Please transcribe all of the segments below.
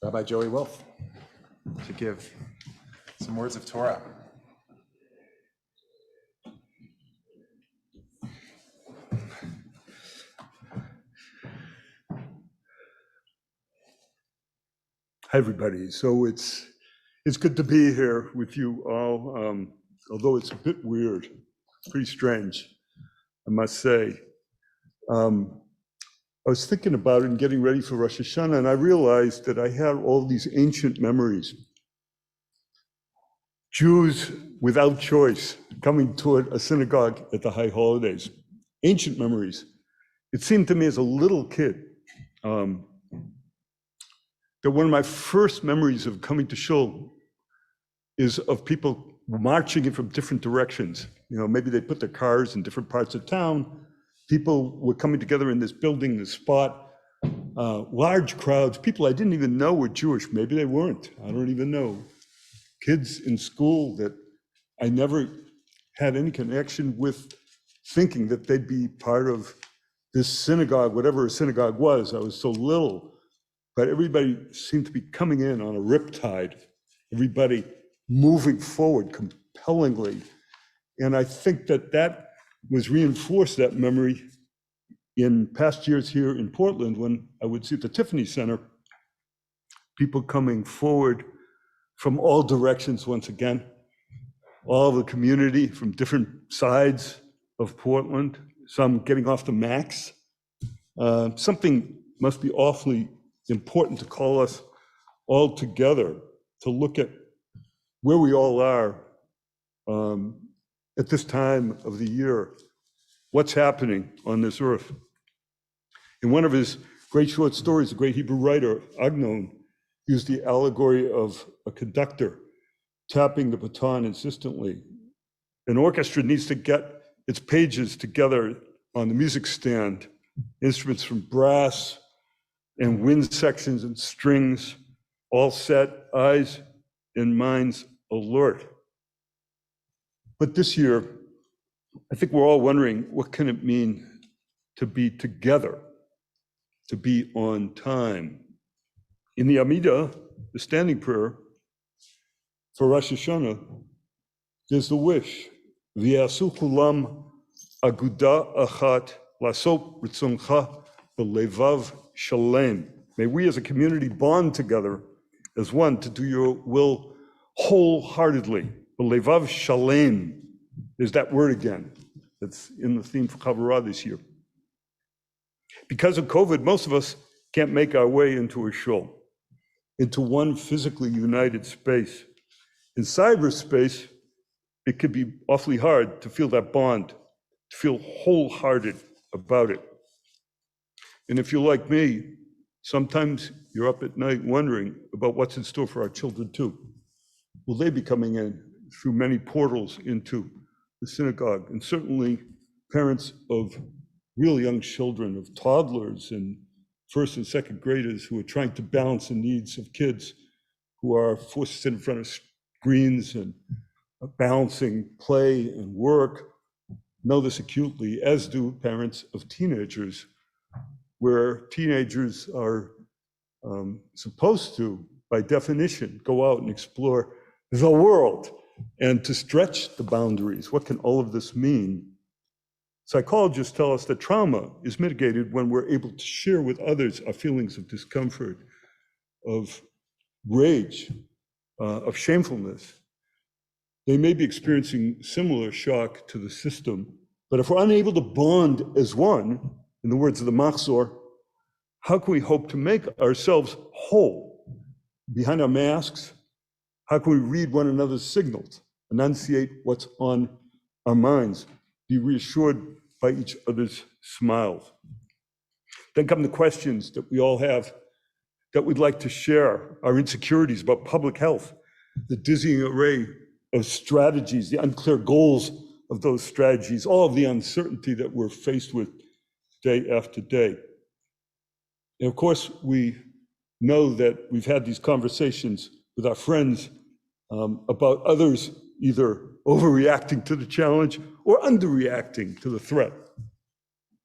Rabbi Joey Wolf to give some words of Torah. Hi, everybody. So it's good to be here with you all, although it's a bit weird, pretty strange, I must say. I was thinking about it and getting ready for Rosh Hashanah, and I realized that I had all these ancient memories. Jews without choice coming toward a synagogue at the high holidays. Ancient memories. It seemed to me as a little kid that one of my first memories of coming to shul is of people marching in from different directions. You know, maybe they put their cars in different parts of town. People were coming together in this building, this spot, large crowds, people I didn't even know were Jewish. Maybe they weren't, I don't even know. Kids in school that I never had any connection with, thinking that they'd be part of this synagogue, whatever a synagogue was. I was so little, but everybody seemed to be coming in on a riptide, everybody moving forward compellingly. And I think that was reinforced, that memory, in past years here in Portland, when I would see at the Tiffany Center, people coming forward from all directions once again, all the community from different sides of Portland, some getting off the Max. Something must be awfully important to call us all together to look at where we all are at this time of the year, what's happening on this earth. In one of his great short stories, the great Hebrew writer, Agnon, used the allegory of a conductor tapping the baton insistently. An orchestra needs to get its pages together on the music stand, instruments from brass and wind sections and strings, all set, eyes and minds alert. But this year, I think we're all wondering, what can it mean to be together, to be on time? In the Amidah, the standing prayer for Rosh Hashanah, there's the wish, V'yasu kulam aguda achat lasot ritzoncha b'levav shalem. May we as a community bond together as one to do your will wholeheartedly. B'levav shalem. There's that word again. That's in the theme for Havurah this year. Because of COVID, most of us can't make our way into a shul, into one physically united space. In cyberspace, it could be awfully hard to feel that bond, to feel wholehearted about it. And if you're like me, sometimes you're up at night wondering about what's in store for our children too. Will they be coming in through many portals into the synagogue? And certainly parents of real young children, of toddlers and first and second graders who are trying to balance the needs of kids who are forced to sit in front of screens and balancing play and work, know this acutely, as do parents of teenagers, where teenagers are supposed to, by definition, go out and explore the world and to stretch the boundaries. What can all of this mean? Psychologists tell us that trauma is mitigated when we're able to share with others our feelings of discomfort, of rage, of shamefulness. They may be experiencing similar shock to the system, but if we're unable to bond as one, in the words of the Machzor, how can we hope to make ourselves whole? Behind our masks, how can we read one another's signals, enunciate what's on our minds, be reassured by each other's smiles? Then come the questions that we all have that we'd like to share, our insecurities about public health, the dizzying array of strategies, the unclear goals of those strategies, all of the uncertainty that we're faced with day after day. And of course, we know that we've had these conversations with our friends about others either overreacting to the challenge or underreacting to the threat.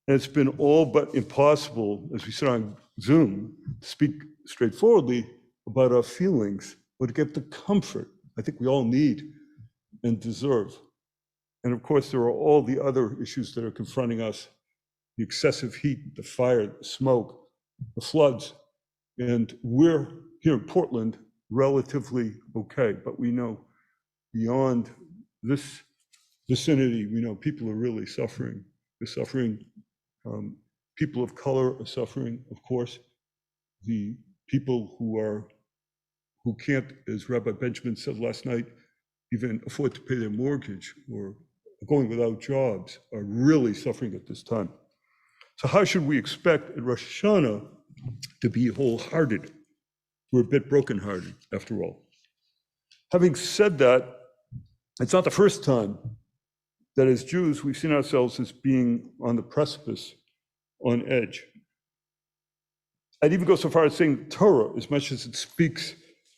And it's been all but impossible, as we sit on Zoom, to speak straightforwardly about our feelings, but to get the comfort I think we all need and deserve. And of course, there are all the other issues that are confronting us: the excessive heat, the fire, the smoke, the floods. And we're here in Portland relatively okay, but we know beyond this vicinity, we know people are really suffering. They're suffering. People of color are suffering, of course. The people who can't, as Rabbi Benjamin said last night, even afford to pay their mortgage or going without jobs are really suffering at this time. So how should we expect at Rosh Hashanah to be wholehearted? We're a bit brokenhearted, after all. Having said that, it's not the first time that as Jews, we've seen ourselves as being on the precipice, on edge. I'd even go so far as saying Torah, as much as it speaks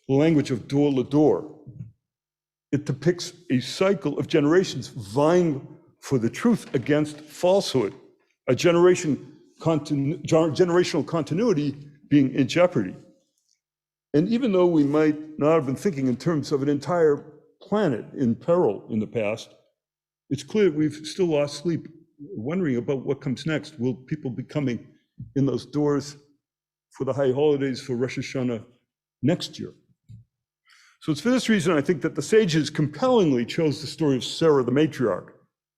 the language of door to door, it depicts a cycle of generations vying for the truth against falsehood, a generational continuity being in jeopardy. And even though we might not have been thinking in terms of an entire planet in peril in the past, it's clear we've still lost sleep wondering about what comes next. Will people be coming in those doors for the high holidays for Rosh Hashanah next year? So it's for this reason I think that the sages compellingly chose the story of Sarah, the matriarch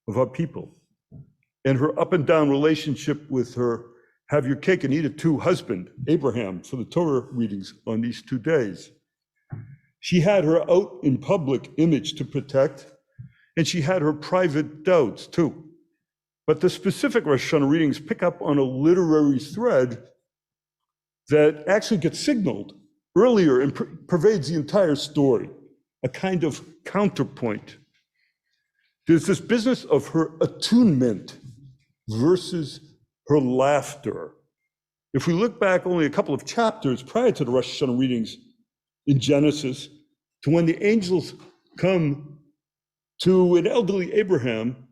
of our people, and her up and down relationship with her have your cake and eat it too husband, Abraham, for the Torah readings on these 2 days. She had her out in public image to protect, and she had her private doubts too. But the specific Rosh Hashanah readings pick up on a literary thread that actually gets signaled earlier and pervades the entire story, a kind of counterpoint. There's this business of her attunement versus her laughter. If we look back only a couple of chapters prior to the Rosh Hashanah readings in Genesis, to when the angels come to an elderly Abraham,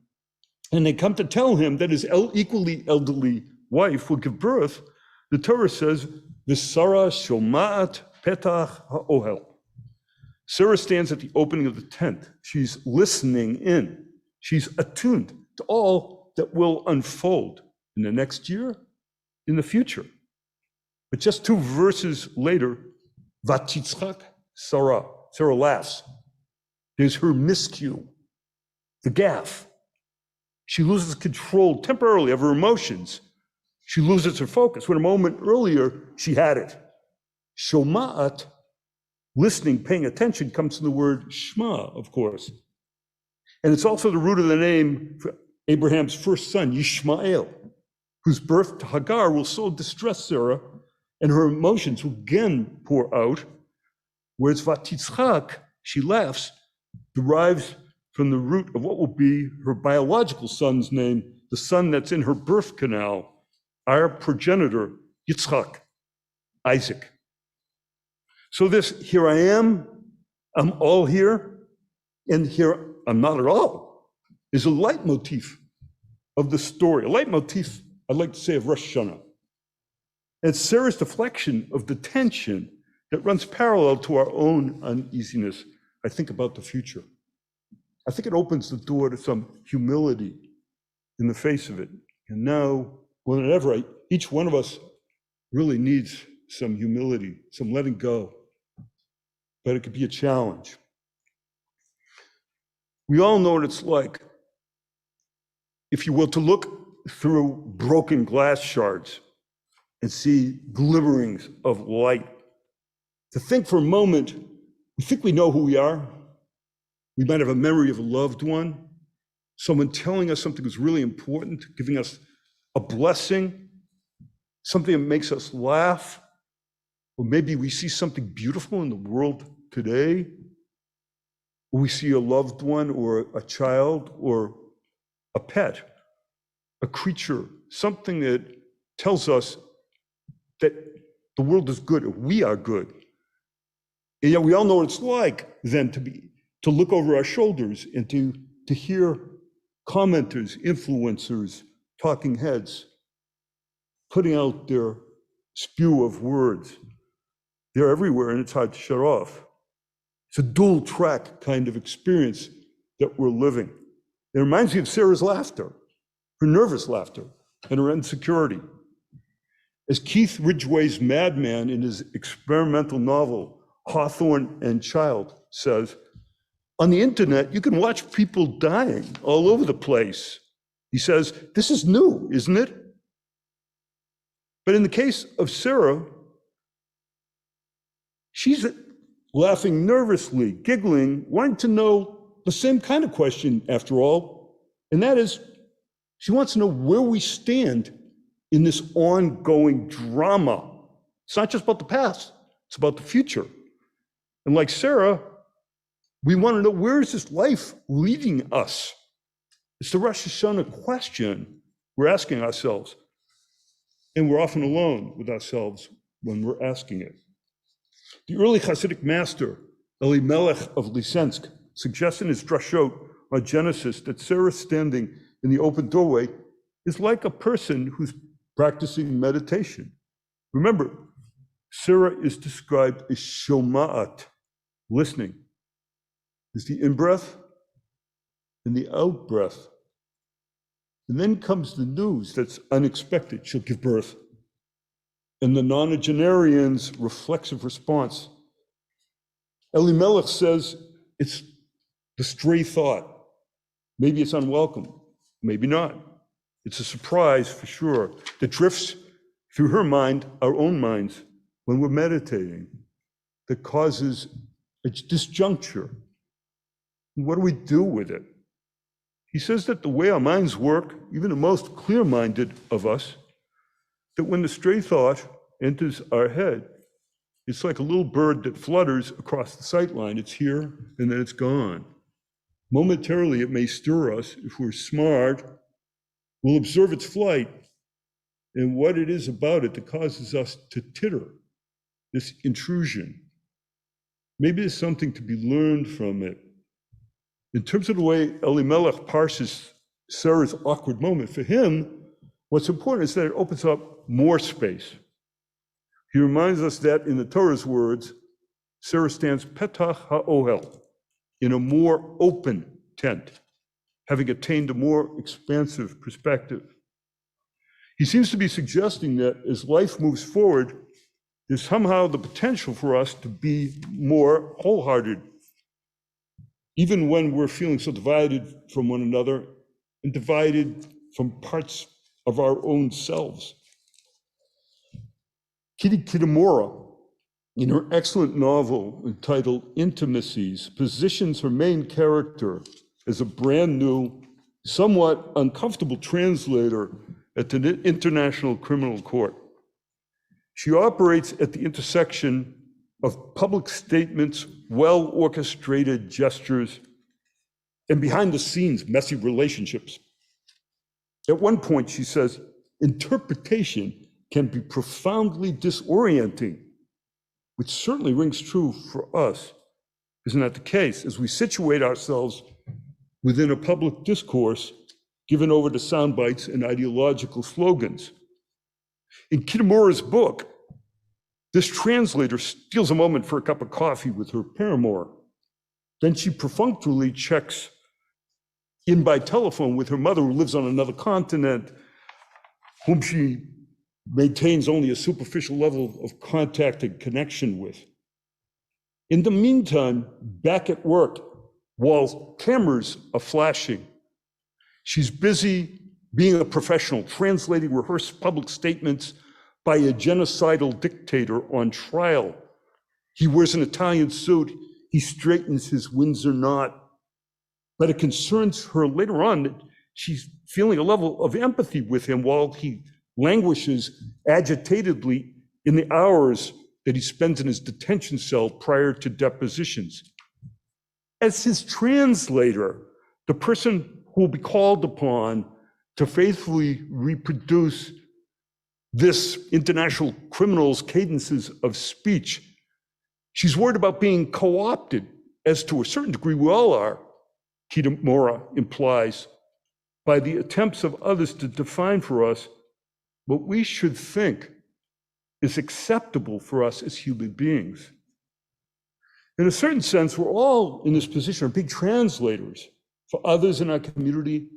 and they come to tell him that his equally elderly wife will give birth, the Torah says, V'Sara shomat petach ha'ohel. Sarah stands at the opening of the tent. She's listening in. She's attuned to all that will unfold in the next year, in the future. But just 2 verses later, Vatitzchak Sarah. Sarah laughs. There's her miscue, the gaffe. She loses control temporarily of her emotions. She loses her focus, when a moment earlier, she had it. Shoma'at, listening, paying attention, comes from the word Shema, of course. And it's also the root of the name for Abraham's first son, Yishmael, whose birth to Hagar will so distress Sarah, and her emotions will again pour out, whereas Vatitzchak, she laughs, derives from the root of what will be her biological son's name, the son that's in her birth canal, our progenitor, Yitzchak, Isaac. So this, here I am, I'm all here, and here I'm not at all, is a leitmotif of the story, a leitmotif, I'd like to say, of Rosh Hashanah. And it's Sarah's deflection of the tension that runs parallel to our own uneasiness, I think, about the future. I think it opens the door to some humility in the face of it. And now, more than ever, each one of us really needs some humility, some letting go. But it could be a challenge. We all know what it's like, if you will, to look through broken glass shards and see glimmerings of light. To think for a moment, we think we know who we are. We might have a memory of a loved one, someone telling us something that's really important, giving us a blessing, something that makes us laugh, or maybe we see something beautiful in the world today, or we see a loved one or a child or a pet, a creature, something that tells us that the world is good, or we are good. And yet we all know what it's like then to look over our shoulders and to hear commenters, influencers, talking heads, putting out their spew of words, They're everywhere and it's hard to shut off. It's a dual track kind of experience that we're living. It reminds me of Sarah's laughter, her nervous laughter, and her insecurity. As Keith Ridgway's madman in his experimental novel, Hawthorne and Child, says, on the internet, you can watch people dying all over the place. He says, this is new, isn't it? But in the case of Sarah, she's laughing nervously, giggling, wanting to know the same kind of question after all, and that is, she wants to know where we stand in this ongoing drama. It's not just about the past, it's about the future. And like Sarah, we want to know, where is this life leading us? It's the Rosh Hashanah question we're asking ourselves. And we're often alone with ourselves when we're asking it. The early Hasidic master, Elimelech of Lysensk, suggests in his Drashot on Genesis that Sarah standing in the open doorway is like a person who's practicing meditation. Remember, Sarah is described as shoma'at, listening. There's the in-breath and the out-breath. And then comes the news that's unexpected. She'll give birth. And the nonagenarian's reflexive response. Elimelech says it's the stray thought. Maybe it's unwelcome, maybe not. It's a surprise for sure that drifts through her mind, our own minds, when we're meditating, that causes a disjuncture. And what do we do with it? He says that the way our minds work, even the most clear-minded of us, that when the stray thought enters our head, it's like a little bird that flutters across the sight line. It's here and then it's gone. Momentarily, it may stir us. If we're smart, we'll observe its flight and what it is about it that causes us to titter, this intrusion. Maybe there's something to be learned from it. In terms of the way Elimelech parses Sarah's awkward moment, for him, what's important is that it opens up more space. He reminds us that in the Torah's words, Sarah stands petach ha'ohel, in a more open tent, having attained a more expansive perspective. He seems to be suggesting that as life moves forward, there's somehow the potential for us to be more wholehearted, even when we're feeling so divided from one another and divided from parts of our own selves. Kitty Kitamura, in her excellent novel entitled Intimacies, positions her main character as a brand new, somewhat uncomfortable translator at the International Criminal Court. She operates at the intersection of public statements, well-orchestrated gestures, and behind the scenes, messy relationships. At one point, she says, interpretation can be profoundly disorienting, which certainly rings true for us. Isn't that the case? As we situate ourselves within a public discourse given over to sound bites and ideological slogans. In Kitamura's book, this translator steals a moment for a cup of coffee with her paramour. Then she perfunctorily checks in by telephone with her mother, who lives on another continent, whom she maintains only a superficial level of contact and connection with. In the meantime, back at work, while cameras are flashing, she's busy being a professional, translating rehearsed public statements by a genocidal dictator on trial. He wears an Italian suit, he straightens his Windsor knot, but it concerns her later on that she's feeling a level of empathy with him while he languishes agitatedly in the hours that he spends in his detention cell prior to depositions. As his translator, the person who will be called upon to faithfully reproduce this international criminal's cadences of speech, she's worried about being co-opted, as to a certain degree we all are, Kitamura implies, by the attempts of others to define for us what we should think is acceptable for us as human beings. In a certain sense, we're all in this position of big translators for others in our community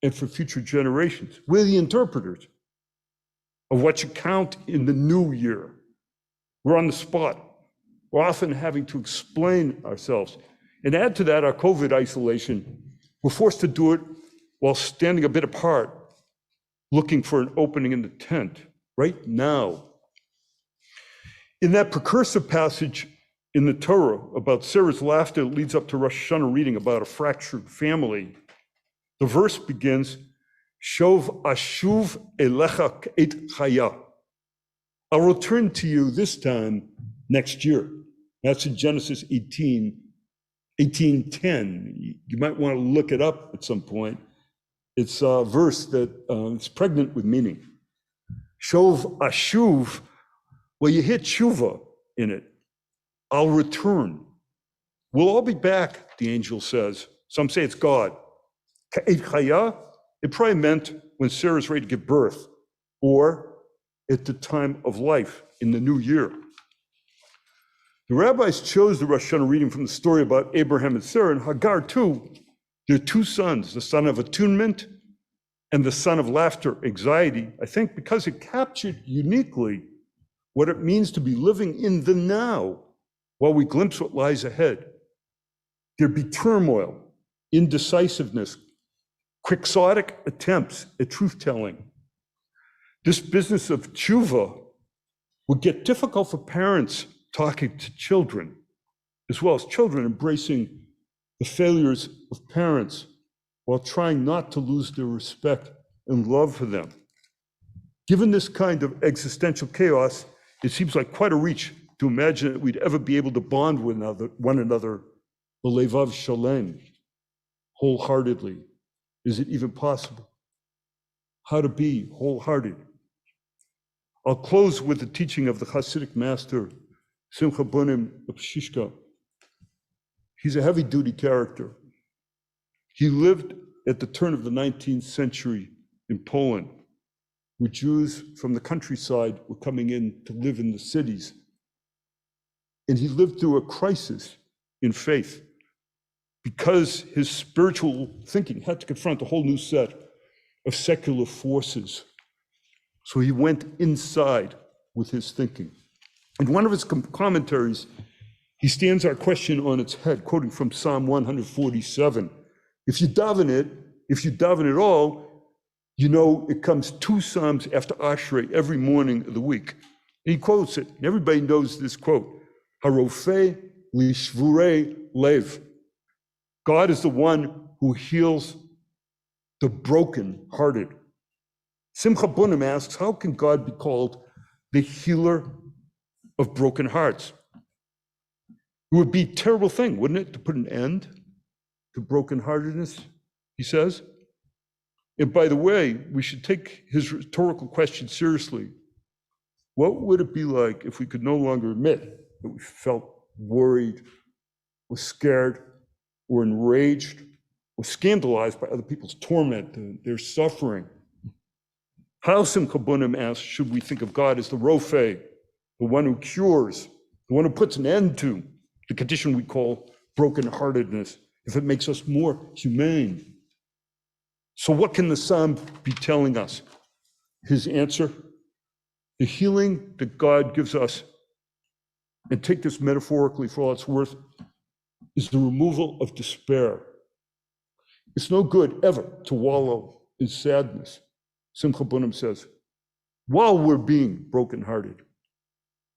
and for future generations. We're the interpreters of what should count in the new year. We're on the spot. We're often having to explain ourselves. And add to that our COVID isolation. We're forced to do it while standing a bit apart, looking for an opening in the tent right now. In that precursor passage in the Torah about Sarah's laughter that leads up to Rosh Hashanah reading about a fractured family, the verse begins, Shov ashuv elecha et chaya. I'll return to you this time next year. That's in Genesis 18:10. You might want to look it up at some point. It's a verse that is pregnant with meaning. Shov ashuv, well, you hit shuva in it. I'll return. We'll all be back, the angel says. Some say it's God. Ka'et chaya, it probably meant when Sarah's ready to give birth, or at the time of life in the new year. The rabbis chose the Rosh Hashanah reading from the story about Abraham and Sarah and Hagar too. Their two sons, the son of attunement and the son of laughter, anxiety, I think because it captured uniquely what it means to be living in the now while we glimpse what lies ahead. There'd be turmoil, indecisiveness, quixotic attempts at truth-telling. This business of tshuva would get difficult for parents talking to children, as well as children embracing the failures of parents while trying not to lose their respect and love for them. Given this kind of existential chaos, it seems like quite a reach to imagine that we'd ever be able to bond with one another, Havurah Shalom, wholeheartedly. Is it even possible? How to be wholehearted. I'll close with the teaching of the Hasidic master, Simcha Bunim of Shishka. He's a heavy-duty character. He lived at the turn of the 19th century in Poland, where Jews from the countryside were coming in to live in the cities. And he lived through a crisis in faith because his spiritual thinking had to confront a whole new set of secular forces. So he went inside with his thinking. In one of his commentaries, he stands our question on its head, quoting from Psalm 147. If you daven it all, you know it comes 2 Psalms after Ashrei every morning of the week. And he quotes it, and everybody knows this quote, Harofeh lishvurei lev. God is the one who heals the broken-hearted. Simcha Bunim asks, how can God be called the healer of broken hearts? It would be a terrible thing, wouldn't it, to put an end to brokenheartedness, he says. And by the way, we should take his rhetorical question seriously. What would it be like if we could no longer admit that we felt worried, or scared, or enraged, or scandalized by other people's torment and their suffering? How, Simcha Bunim asks, should we think of God as the Rofei, the one who cures, the one who puts an end to the condition we call brokenheartedness, if it makes us more humane? So what can the Psalm be telling us? His answer, the healing that God gives us, and take this metaphorically for all it's worth, is the removal of despair. It's no good ever to wallow in sadness. Simcha Bunim says, while we're being brokenhearted,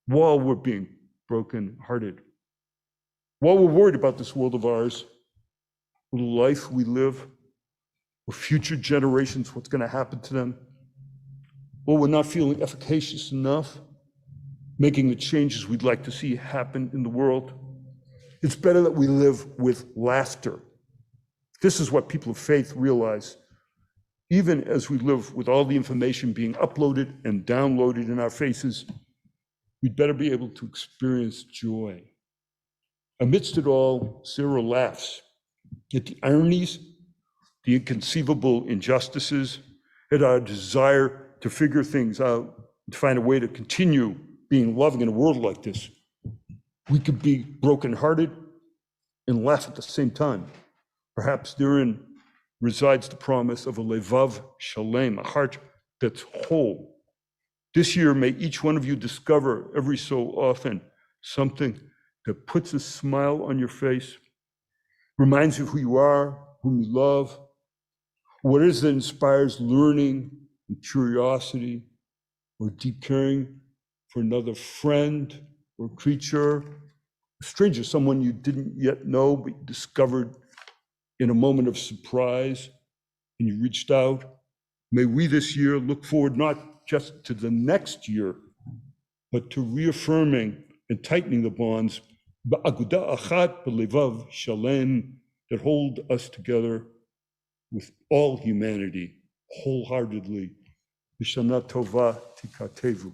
while we're worried about this world of ours, the life we live, with future generations, what's going to happen to them, or we're not feeling efficacious enough, making the changes we'd like to see happen in the world, it's better that we live with laughter. This is what people of faith realize. Even as we live with all the information being uploaded and downloaded in our faces, we'd better be able to experience joy. Amidst it all, Sarah laughs at the ironies, the inconceivable injustices, at our desire to figure things out, to find a way to continue being loving in a world like this. We could be brokenhearted and laugh at the same time. Perhaps therein resides the promise of a levav shalem, a heart that's whole. This year, may each one of you discover every so often something that puts a smile on your face, reminds you of who you are, whom you love, what it is that inspires learning and curiosity, or deep caring for another friend or creature, a stranger, someone you didn't yet know, but you discovered in a moment of surprise, and you reached out. May we this year look forward not just to the next year, but to reaffirming and tightening the bonds ba'aguda achat b'levav shalem that hold us together with all humanity wholeheartedly. B'shana tova tikatevu.